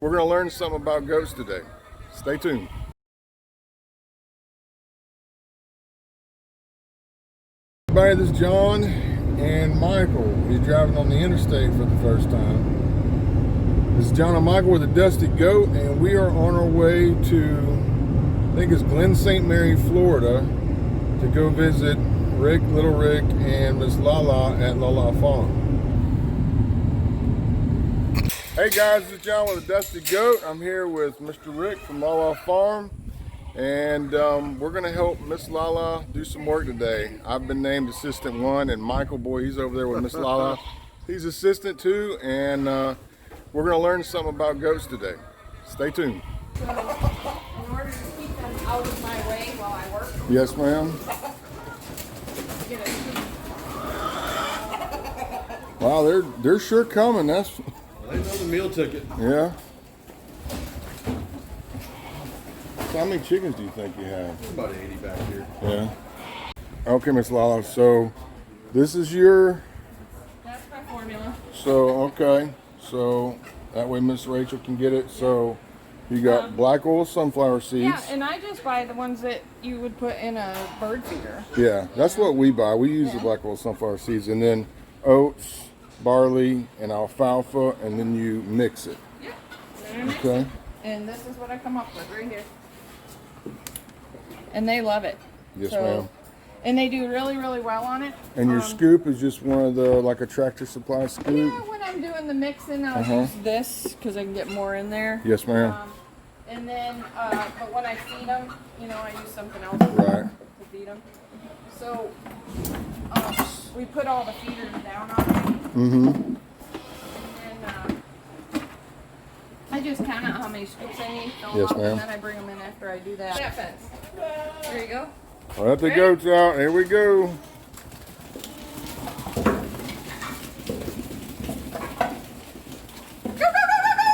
We're going to learn something about goats today. Stay tuned. Everybody, this is John and Michael. He's driving on the interstate for the first time. This is John and Michael with a Dusty Goat, and we are on our way to, I think it's Glen St. Mary, Florida, to go visit Rick, Little Rick, and Miss LaLa at LaLa Farm. Hey guys, this is John with a Dusty Goat. I'm here with Mr. Rick from LaLa Farm, and we're going to help Miss LaLa do some work today. I've been named Assistant 1, and Michael, boy, he's over there with Miss LaLa. He's Assistant 2, and we're going to learn something about goats today. Stay tuned. So, in order to keep them out of my way while I work, Yes, ma'am. get a scoop. Wow, they're sure coming. That's They know the meal ticket. yeah. So how many chickens do you think you have? About 80 back here. Yeah. Okay, Miss LaLa. So this is your. That's my formula. So okay. So that way Miss Rachel can get it. So you got black oil sunflower seeds. Yeah, and I just buy the ones that you would put in a bird feeder. Yeah, that's what we buy. We use the black oil sunflower seeds, and then oats, barley, and alfalfa, and then you mix it. Yep. Okay. And this is what I come up with right here. And they love it. Yes, ma'am. And they do really, really well on it. And your scoop is just one of the, like a Tractor Supply scoop? Yeah, when I'm doing the mixing, I'll use this because I can get more in there. Yes, ma'am. And then, but when I feed them, you know, I use something else Right. to feed them. So, we put all the feeders down already. Mm-hmm. And I just count out how many scoops I need. Fill 'em Yes, up, ma'am. And then I bring them in after I do that. That fence. There you go. Let the goats out. Here we go. Go, go, go, go, go!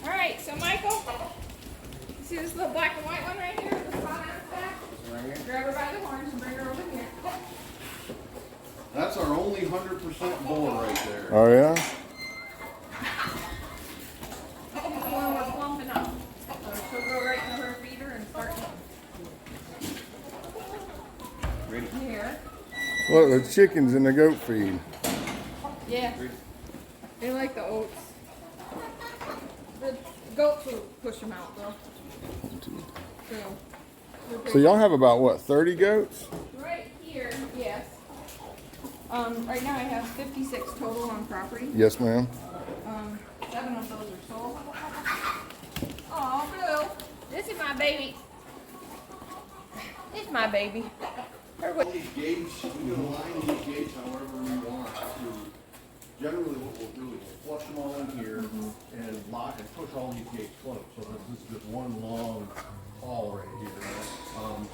All right, so Michael, you see this little black and white one right here with the spot on its back? Grab her by the horns and bring her over here. That's our only 100% bull right there. Oh, yeah? This is the one we're plumping up. So she'll go right into her feeder and start here. Look, the chickens in the goat feed. Yeah. They like the oats. The goats will push them out though. So y'all have about, what, 30 goats? Right here, yes. Right now I have 56 total on property. Yes, ma'am. 7 of those are sold. Oh, Blue, this is my baby. This is my baby. These gates, we can align these gates however we want to. Generally what we'll do is flush them all in here and lock and push all these gates closed. So this is just one long hall right here.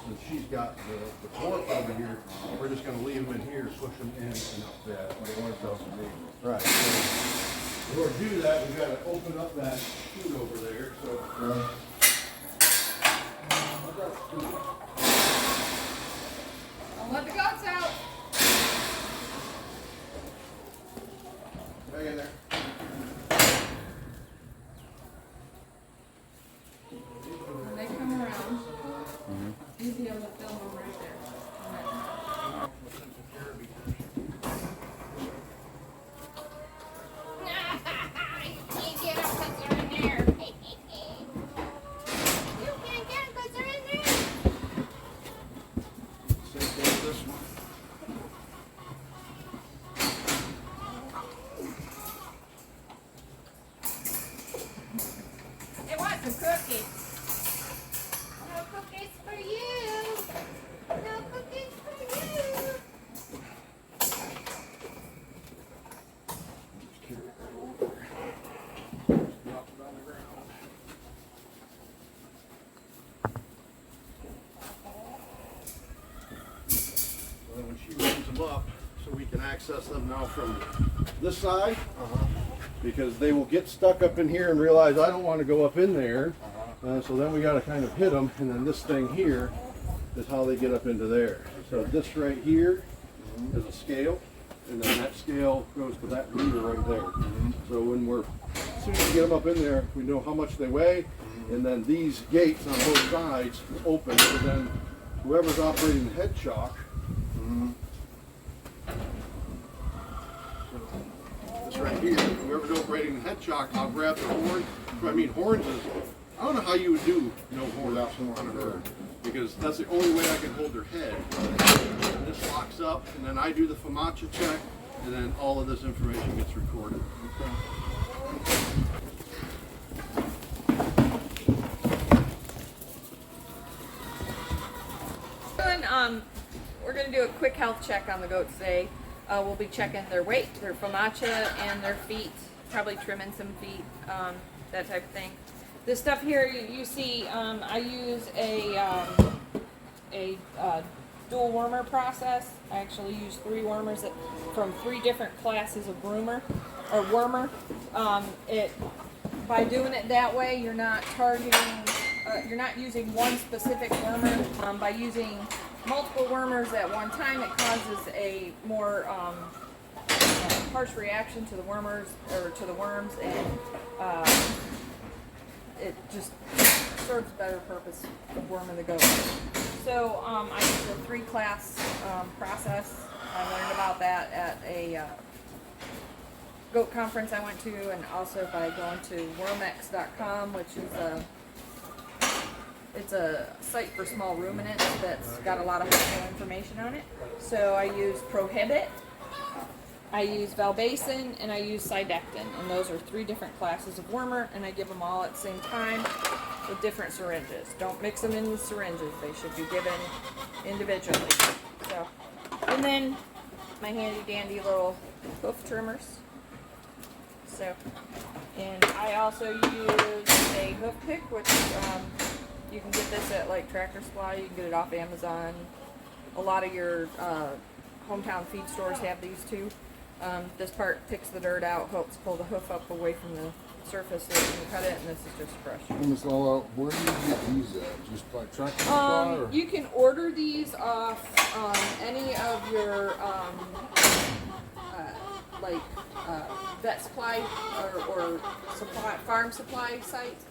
Since she's got the fork over here, we're just going to leave them in here, push them in and up that. Right. So in order to do that, we've got to open up that chute over there. So. I'll let the goats out. Hang in there. When they come around, you'll be able to film them right there. You can't get them because they're in there. You can't get them because they're in there. Same thing with this one. They want some cookies. No cookies for you. No cookies for you. Well, when she runs them up, so we can access them now from this side, because they will get stuck up in here and realize I don't want to go up in there. So then we got to kind of hit them, and then this thing here is how they get up into there. So this right here is a scale. and then that scale goes to that reader right there. So when as soon as we get them up in there, we know how much they weigh, and then these gates on both sides open, so then whoever's operating the head shock, this right here, whoever's operating the head shock, I'll grab the horn. I mean, horns is, I don't know how you would do no horns on a herd, because that's the only way I can hold their head. And this locks up, and then I do the FAMACHA check, and then all of this information gets recorded. We're going to do a quick health check on the goats today. We'll be checking their weight, their FAMACHA, and their feet, probably trimming some feet, that type of thing. This stuff here, you see, I use a dual wormer process. I actually use 3 wormers from 3 different classes of wormer. By doing it that way, you're not targeting, you're not using one specific wormer. By using multiple wormers at one time, it causes a more harsh reaction to the wormers, or to the worms, and it just serves a better purpose of worming the goat. So I use a 3-class process. I learned about that at a goat conference I went to, and also by going to wormex.com, which is it's a site for small ruminants that's got a lot of helpful information on it. So I use Prohibit, I use Valbasin, and I use Cydectin, and those are 3 different classes of wormer, and I give them all at the same time with different syringes. Don't mix them in with syringes. They should be given individually. So, and then my handy dandy little hoof trimmers. So, and I also use a hoof pick, which you can get this at like Tractor Supply. You can get it off Amazon. A lot of your hometown feed stores have these too. This part picks the dirt out, helps pull the hoof up away from the surface so you can cut it, and this is just fresh. Miss LaLa, where do you get these at? Just like Tractor Supply? Or? You can order these off any of your vet supply or farm supply sites.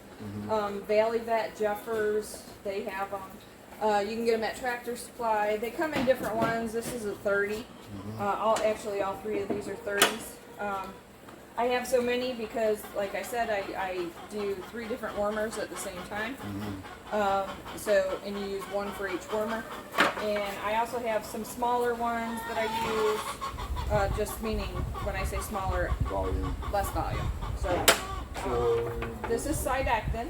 Valley Vet, Jeffers, they have them. You can get them at Tractor Supply. They come in different ones. This is a 30. All 3 of these are 30s. I have so many because, like I said, I do 3 different wormers at the same time. And you use 1 for each wormer. And I also have some smaller ones that I use, just meaning when I say smaller, Volume. less volume. So this is Cydectin.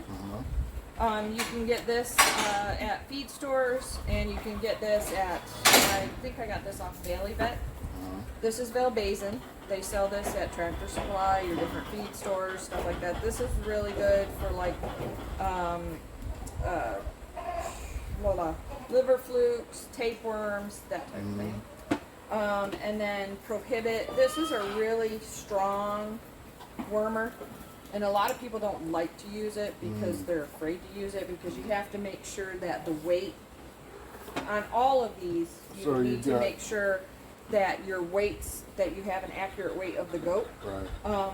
You can get this at feed stores, and you can get this at, I think I got this off Valley Vet. This is Valbasin. They sell this at Tractor Supply, your different feed stores, stuff like that. This is really good for like liver flukes, tapeworms, that type of thing. And then Prohibit. This is a really strong wormer. And a lot of people don't like to use it because they're afraid to use it, because you have to make sure that the weight on all of these, you need to make sure that your weights, that you have an accurate weight of the goat. Right.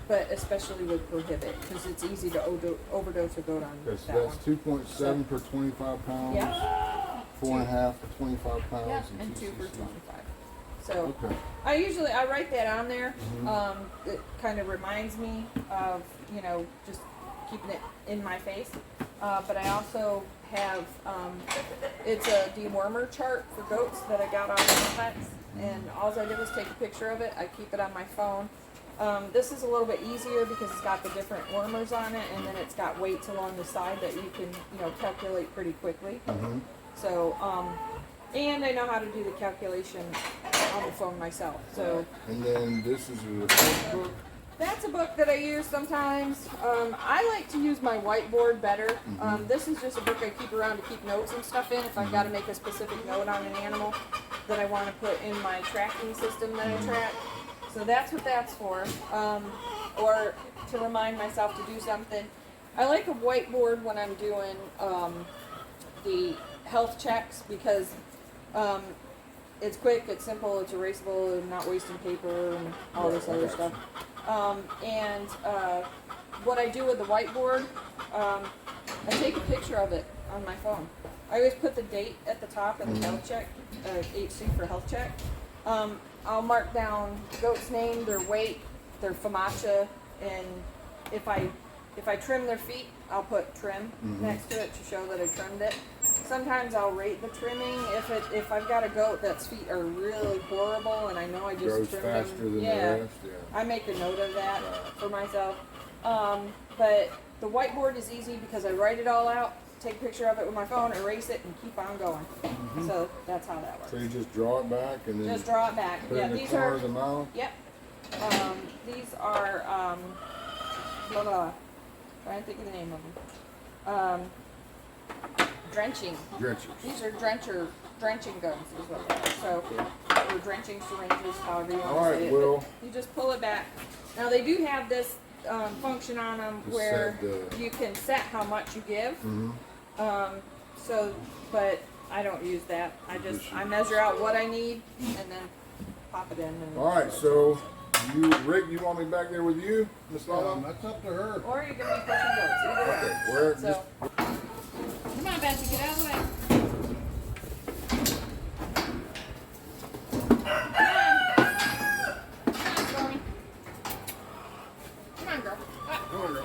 But especially with Prohibit, because it's easy to overdose a goat on Okay, so that that's one. 2.7 per 25 pounds, Yeah. 4.5 for 25 pounds, Yeah, and 2 for 2cc. 25. So Okay. I write that on there. It kind of reminds me of, just keeping it in my face. But I also have, it's a dewormer chart for goats that I got on Homestead. And all I did was take a picture of it. I keep it on my phone. This is a little bit easier because it's got the different wormers on it, and then it's got weights along the side that you can, calculate pretty quickly. So, and I know how to do the calculation on the phone myself. So. And then this is a report book. That's a book that I use sometimes. I like to use my whiteboard better. This is just a book I keep around to keep notes and stuff in. If I've got to make a specific note on an animal that I want to put in my tracking system that I track. So that's what that's for. Or to remind myself to do something. I like a whiteboard when I'm doing the health checks, because it's quick, it's simple, it's erasable, and not wasting paper and all this other stuff. What I do with the whiteboard, I take a picture of it on my phone. I always put the date at the top of the health check, HC for health check. I'll mark down goat's name, their weight, their FAMACHA, and if I trim their feet, I'll put trim next to it to show that I trimmed it. Sometimes I'll rate the trimming if I've got a goat that's feet are really horrible and I know I just Grows trimmed faster them. than the rest, yeah. I make a note of that for myself. But the whiteboard is easy because I write it all out, take a picture of it with my phone, erase it, and keep on going. So that's how that works. So you just draw it back and then Just draw it back. put it Yeah, in the these corner are. of the mouth? Yep. These are trying to think of the name of them. Drenching. Drenchers. These are drenching guns is what they are. So, or drenching syringes, however you want All to right, say it. Will. But you just pull it back. Now they do have this function on them Just where set the- you can set how much you give. But I don't use that. I measure out what I need and then pop it in. And All right, so Rick, you want me back there with you, Miss LaLa? That's up to her. Or you can be pushing goats. Either way. Okay, where? So, come on, Betsy, get out of the way. Come on, Stormy. Come on, girl. Come on, girl.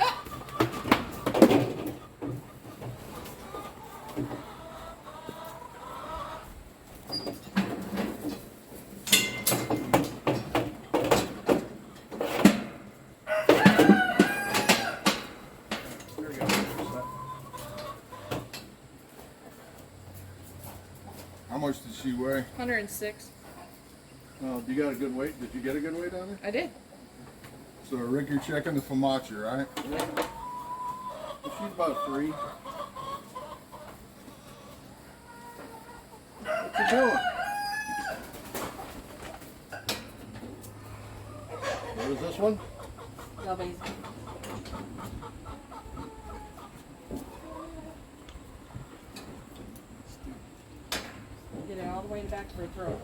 There you go. How much did she weigh? 106. You got a good weight? Did you get a good weight on her? I did. So Rick, you're checking the FAMACHA, right? She's about 3. What you doing? What is this one? Nobody's. Get it all the way back to her throat.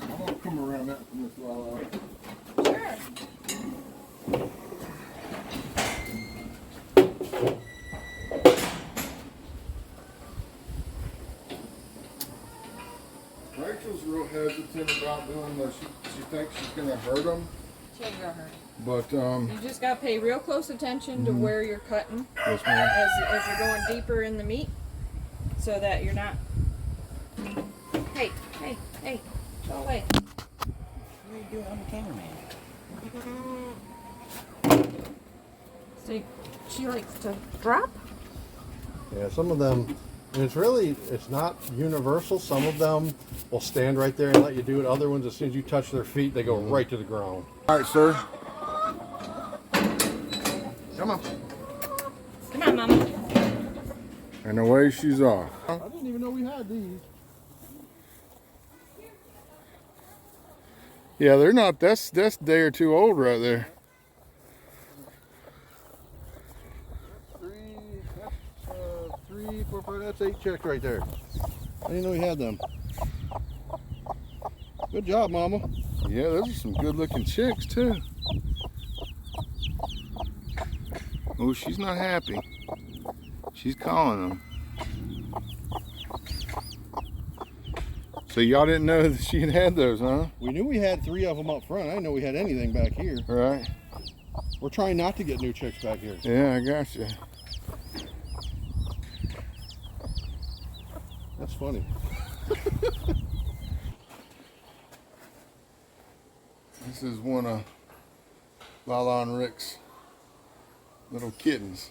I'm gonna come around that from Miss LaLa. Sure. Rachel's real hesitant about doing this. She thinks she's gonna hurt them, She ain't gonna hurt. but You just gotta pay real close attention to where you're cutting yes, ma'am. as you're going deeper in the meat, so that you're not. Hey, go away. What are you doing? I'm the cameraman. See, she likes to drop. Yeah, some of them, and it's not universal. Some of them will stand right there and let you do it. Other ones, as soon as you touch their feet, they go right to the ground. All right, sir. Come on. Come on, Mama. And away she's off. I didn't even know we had these. Yeah, they're not. That's a day or two old right there. 3, 4, 5, that's 8 checks right there. I didn't know we had them. Good job, Mama. Yeah, those are some good-looking chicks too. Oh, she's not happy. She's calling them. So y'all didn't know that she had those, huh? We knew we had 3 of them up front. I didn't know we had anything back here. Right. We're trying not to get new chicks back here. Yeah, I got you. That's funny. This is one of LaLa and Rick's little kittens.